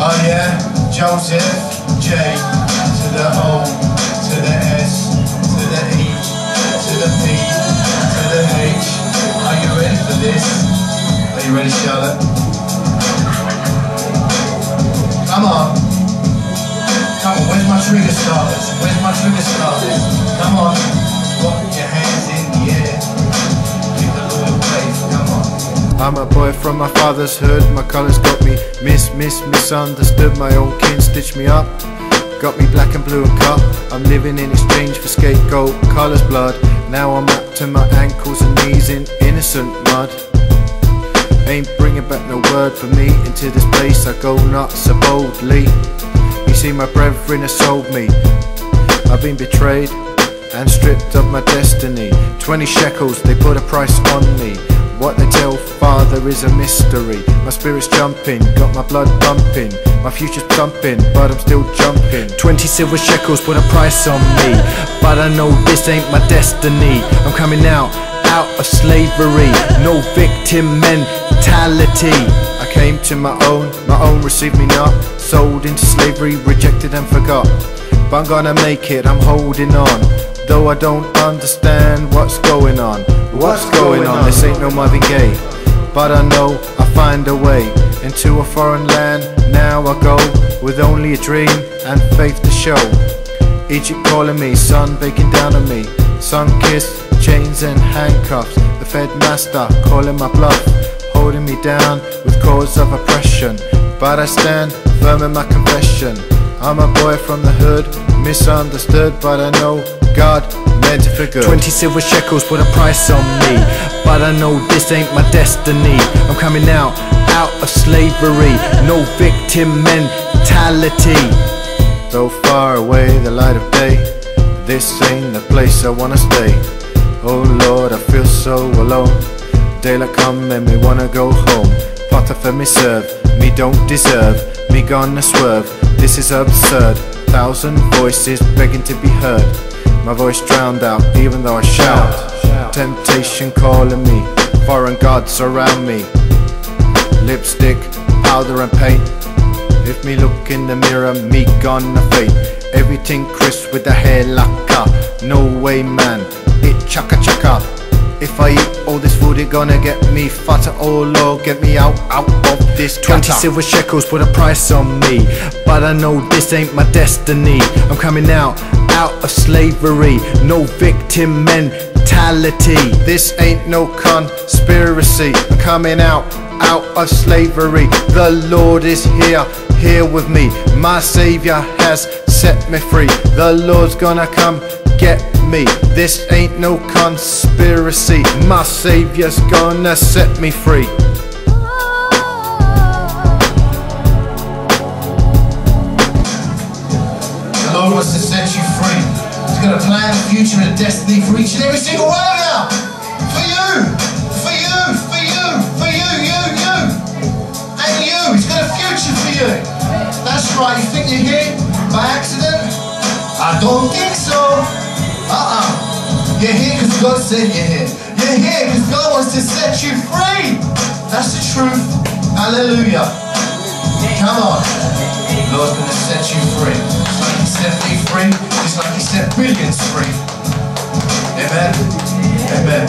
Oh yeah, Joseph, J to the O, to the S, to the E, to the P, to the H. Are you ready for this? Are you ready, Charlotte? Come on. Come on, where's my trigger starters? Where's my trigger starters? Come on. Put your hands in the air. Give the Lord a praise. Come on. I'm a boy from my father's hood. My colours got me misunderstood. My own kin stitched me up, got me black and blue and cut. I'm living in exchange for scapegoat colours blood. Now I'm up to my ankles and knees in innocent mud. Ain't bringing back no word for me. Into this place I go nuts so boldly. You see my brethren have sold me. I've been betrayed and stripped of my destiny. 20 shekels, they put a price on me. What they tell father is a mystery. My spirit's jumping, got my blood pumping. My future's thumping, but I'm still jumping. 20 silver shekels put a price on me, but I know this ain't my destiny. I'm coming out of slavery. No victim mentality. I came to my own received me not. Sold into slavery, rejected and forgot. But I'm gonna make it, I'm holding on. Though I don't understand what's going on. What's going on? This ain't no Marvin Gaye, but I know I'll find a way into a foreign land. Now I go with only a dream and faith to show. Egypt calling me, sun baking down on me. Sun kissed, chains and handcuffs. The Fed master calling my bluff, holding me down with cause of oppression. But I stand firm in my confession. I'm a boy from the hood, misunderstood, but I know God meant it for good. 20 silver shekels put a price on me, but I know this ain't my destiny. I'm coming out of slavery. No victim mentality. Though far away the light of day, this ain't the place I wanna stay. Oh Lord, I feel so alone. Daylight come and me wanna go home. Potter for me serve, me don't deserve. Me gonna swerve, this is absurd. 1,000 voices begging to be heard. My voice drowned out even though I shout. Temptation calling me, foreign gods surround me. Lipstick, powder and paint. If me look in the mirror, me gonna faint. Everything crisp with the hair lacquer. No way man, it chaka chaka. If I eat all this food, it gonna get me fatter. Oh Lord, get me out of this 20 silver shekels put a price on me, but I know this ain't my destiny. I'm coming out of slavery. No victim mentality. This ain't no conspiracy. I'm coming out of slavery. The Lord is here with me. My Savior has set me free. The Lord's gonna come get me. This ain't no conspiracy. My Savior's gonna set me free. The Lord wants to set you free. He's got a plan, a future and a destiny for each and every single one of you. For you, for you, for you, for you, you. And you. He's got a future for you. That's right. You think you're here by accident? I don't think so. You're here because God said you're here. You're here because God wants to set you free. That's the truth. Hallelujah. Come on. The Lord's going to set you free. Just like He set me free, just like He set billions free. Amen. Amen.